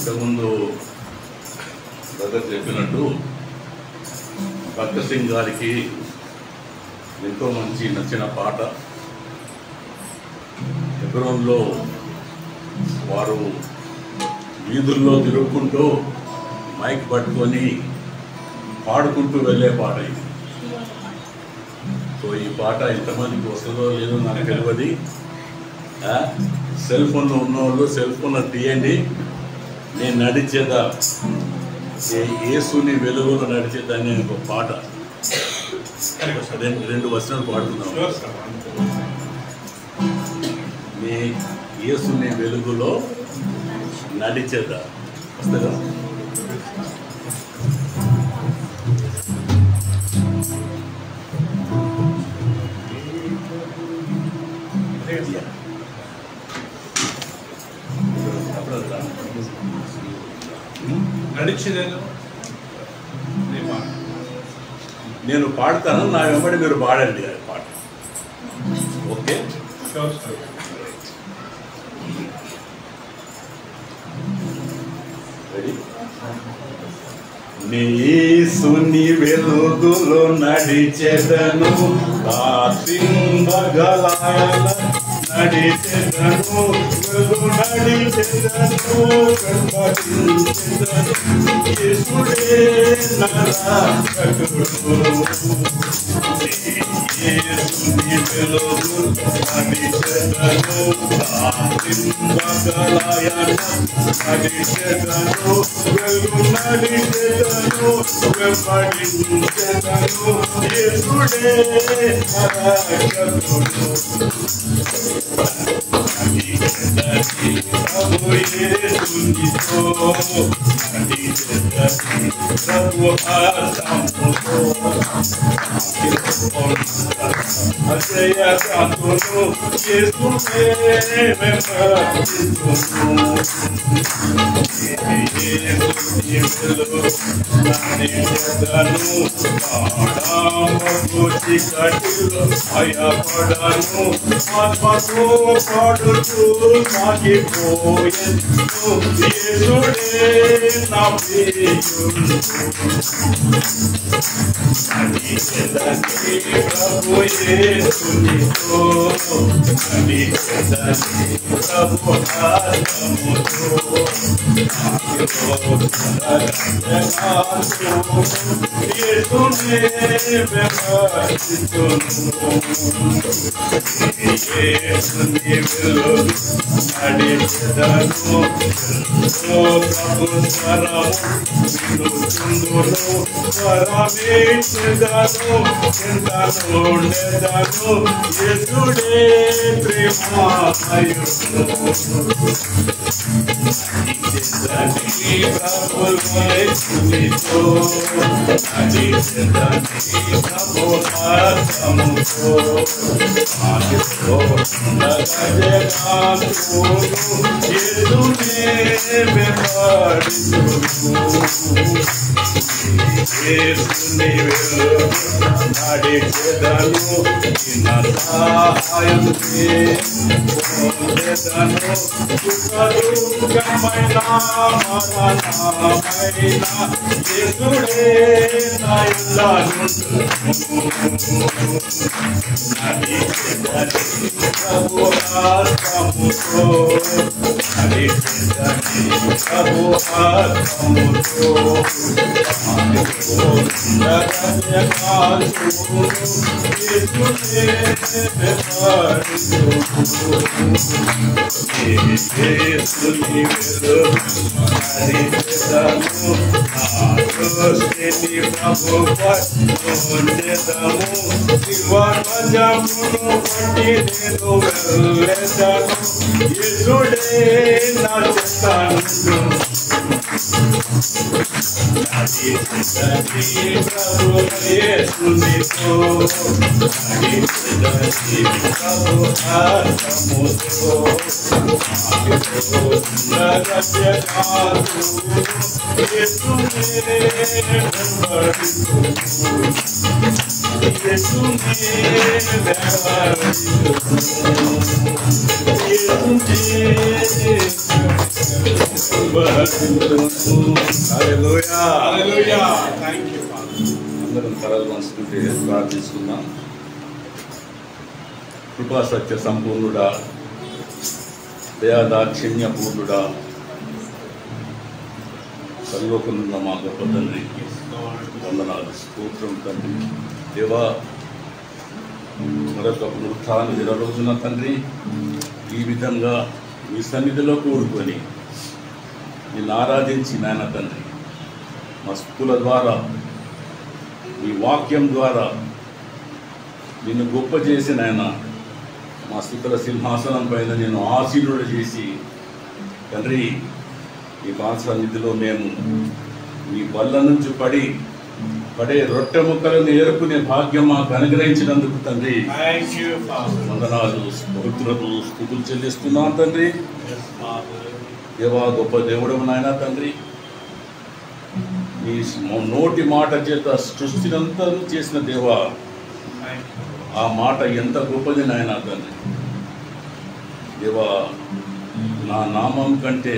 ఇంతకుముందు బ్రదర్ చెప్పినట్టు భగత్ సింగ్ గారికి ఎంతో మంచి నచ్చిన పాట. హెబ్రోన్లో వారు వీధుల్లో తిరుగుకుంటూ మైక్ పట్టుకొని పాడుకుంటూ వెళ్ళే పాట ఇది. సో ఈ పాట ఎంతమందికి వస్తుందో లేదో నాకు తెలియదు. సెల్ ఫోన్లో ఉన్నవాళ్ళు సెల్ ఫోన్లో తీయండి. నేను నడిచేదా, యేసుని వెలుగులో నడిచేదా అనే ఒక పాట, రెండు వచనాలు పాడుతున్నాం. నీ యేసుని వెలుగులో నడిచేదా వస్తుందా? నేను పాడతాను, నా వెంబడి మీరు పాడండి పాట. Okay, ready? నీ యేసుని వెలుగులో నడిచెదను, రాత్రింబగలాయన నడిచెదను, వెలుగు నడిచెదను, వెంబడించెదను, యేసుడే నా రక్షకుడు. యేసుని వెలుగు నడిచెదను, రాత్రింబగలాయన నడిచెదను, వెలుగు నడిచెదను, వెంబడించెదను, యేసుడే నా రక్షకుడు. ప్రభు యేసునితో నడిచెదను, ప్రభు హస్తముతో అజయగాతును, యేసునే వెంబడించును. యేసుని వెలుగు నడిచెదను, పాడము చీకటిలో భయపడను, ఆత్మతో పాడుతూ సాగిపోయెను, యేసుడే నా ప్రియుడు. నడిచెదను ప్రభు యేసునితో, నడిచెదను ప్రభు హస్తముతో, యేసునే వెంబడించును. యేసుని వెలుగు నడిచెదను, ప్రభు స్వరము వినుచుందును, స్వరమిచ్చెదను, చింతనుండెదను, యేసుడే ప్రేమామయుడు. ప్రభు యేసునితో, నడిచెదను ప్రభు హస్తముతో, యేసునే వెంబడించును. యేసుని వెలుగు నడిచెదను, నిన్న సహాయం పొందెదను, సుఖదుఃఖమైన మరణమైన యేసుడే నా ఇల్లాలుండును. నడిచెదను ప్రభు హస్తముతో, నడిచెదను ప్రభు హస్తముతో, యేసునే వెంబడించును. యేసుని వెలుగు నడిచెదను, నా దృష్టిని ప్రభు పొందెదము, శివధ్వజమును పట్టి నేను వెళ్ళెదను, యేసుడే నా చెంతనుండును. నడిచెదను ప్రభు యేసునితో, నడిచెదను ప్రభు హస్తముతో, యేసునే వెంబడించును. అందరం తలలు వంచుకుంటే ప్రార్థిస్తున్నాం. కృపా సత్య సంపూర్ణుడా, దయాదాక్షిణ్య పూర్ణుడా, సర్వకున్న మా గొప్ప తండ్రి, వందనాలు, స్తోత్రం తండ్రి. దేవా, మరొక పునరుత్థాన దిన రోజున తండ్రి ఈ విధంగా మీ సన్నిధిలో కూడుకొని నిన్ను ఆరాధించి నాయన తండ్రి, మా స్తుతుల ద్వారా, మీ వాక్యం ద్వారా నిన్ను గొప్ప చేసి నాయన మా స్తుతుల సింహాసనం పైన నిన్ను ఆశీనుడు చేసి తండ్రి, ఈ పాద సన్నిధిలో మేము మీ బల్ల నుంచి పడే రొట్టె ముక్కలను ఏరుకునే భాగ్యం మాకు అనుగ్రహించినందుకు తండ్రి వందనాలు, స్తుతులు చెల్లిస్తున్నాం తండ్రి. దేవా, గొప్ప దేవుడు నాయన తండ్రి, మీ నోటి మాట చేత సృష్టినంతా చేసిన దేవా, ఆ మాట ఎంత గొప్పది నాయన తండ్రి. దేవా, నా నామం కంటే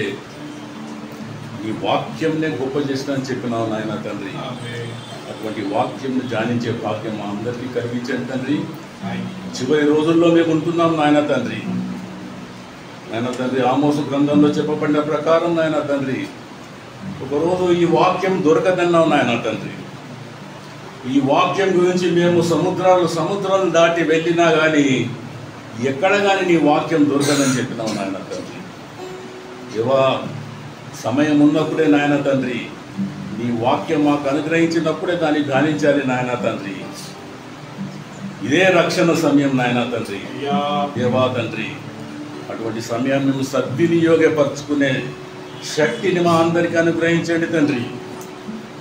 ఈ వాక్యంనే గొప్ప చేసినని చెప్పినావు నాయన తండ్రి. అటువంటి వాక్యంను ధ్యానించే భాగ్యం మా అందరికీ కలిగించండి తండ్రి. చివరి రోజుల్లో మేము ఉంటున్నాం నాయన తండ్రి. నాయన తండ్రి, ఆమోసు గ్రంథంలో చెప్పబడిన ప్రకారం నాయన తండ్రి, ఒకరోజు ఈ వాక్యం దొరకదన్నావు నాయన తండ్రి. ఈ వాక్యం గురించి మేము సముద్రాలను దాటి వెళ్ళినా కానీ ఎక్కడ కానీ నీ వాక్యం దొరకదని చెప్పినావు నాయన తండ్రి. దేవా, సమయం ఉన్నప్పుడే నాయన తండ్రి, నీ వాక్యం మాకు అనుగ్రహించినప్పుడే దాన్ని ధ్యానించాలి నాయన తండ్రి. ఇదే రక్షణ సమయం నాయన తండ్రి. దేవా తండ్రి, అటువంటి సమయం మేము సద్వినియోగపరచుకునే శక్తిని మా అందరికీ అనుగ్రహించండి తండ్రి.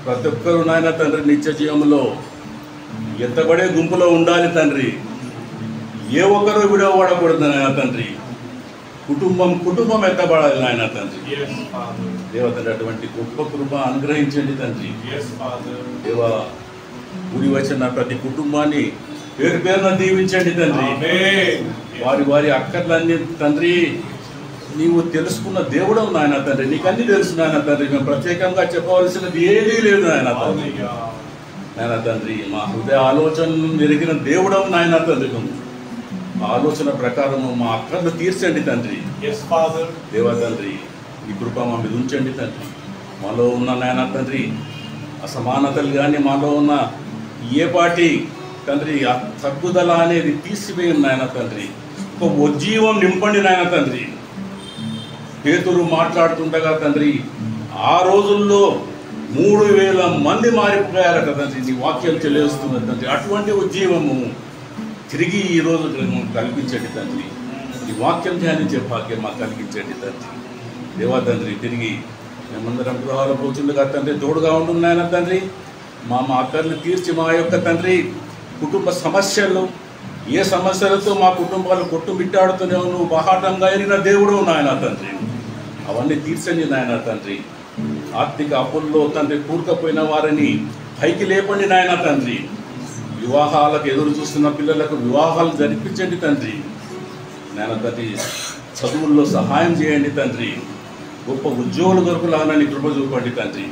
ప్రతి ఒక్కరూ నాయన తండ్రి నిత్య జీవంలో ఎత్తబడే గుంపులో ఉండాలి తండ్రి. ఏ ఒక్కరూ విడవబడకూడదు నాయన తండ్రి. కుటుంబం ఎత్తబడాలి నాయన తండ్రి. దేవతండ్రి, అటువంటి గొప్ప కృప అనుగ్రహించండి తండ్రి. దేవా, కూడి వచ్చిన ప్రతి కుటుంబాన్ని పేరు పేరున దీవించండి తండ్రి. వారి అక్కర్లన్నీ తండ్రి నీవు తెలుసుకున్న దేవుడవు నాయన తండ్రి. నీకు అన్ని తెలుసు నాయన తండ్రి. మేము ప్రత్యేకంగా చెప్పవలసినది ఏదీ లేదు నాయన తండ్రి. నాయన తండ్రి, మా హృదయ ఆలోచనలు ఎరిగిన దేవుడవు నాయన తండ్రి. ఆలోచన ప్రకారము మా అక్కర్లు తీర్చండి తండ్రి. దేవా తండ్రి, ఈ కృప మా మీద ఉంచండి తండ్రి. మాలో ఉన్న నాయన తండ్రి అసమానతలు కానీ మాలో ఉన్న ఏ పాటి తండ్రి తగ్గుదల అనేది తీసివేయం నాయన తండ్రి. ఒక ఉజ్జీవం నింపండి నాయన తండ్రి. పేతురు మాట్లాడుతుండగా తండ్రి, ఆ రోజుల్లో 3000 మంది మారిపోయారట తండ్రి. నీ వాక్యం తెలియజేస్తున్నది తండ్రి. అటువంటి ఉజ్జీవము తిరిగి ఈరోజు కల్పించండి తండ్రి. ఈ వాక్యం ధ్యానించే భాగ్యం మాకు కలిగించండి తండ్రి. దేవా తండ్రి, తిరిగి మేమందరం గృహాలు పోతుండగా తండ్రి తోడుగా ఉంటున్నాయన తండ్రి. మా అక్కర్లు తీర్చి మా యొక్క తండ్రి కుటుంబ సమస్యలు, ఏ సమస్యలతో మా కుటుంబాలు కొట్టుమిట్టాడుతూనే నువ్వు బహాటంగా ఎరిగిన దేవుడు నాయన తండ్రి. అవన్నీ తీర్చండి నాయన తండ్రి. ఆర్థిక అప్పుల్లో తండ్రి కూరుకుపోయిన వారిని పైకి లేపండి నాయన తండ్రి. వివాహాలకు ఎదురు చూస్తున్న పిల్లలకు వివాహాలు జరిపించండి తండ్రి. నాయన తండ్రి, చదువుల్లో సహాయం చేయండి తండ్రి. గొప్ప ఉద్యోగులు దొరకలానని కృప చూపండి తండ్రి.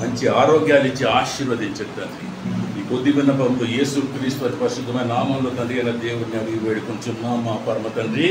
మంచి ఆరోగ్యాలు ఇచ్చి ఆశీర్వదించండి తండ్రి. ఈ కొద్ది విన్నపంలో యేసు క్రీస్తు పరిశుద్ధమైన నామంలో తండ్రి అయిన దేవుడిని అడిగి వేడుకుంటున్నాం మా పరమ తండ్రి.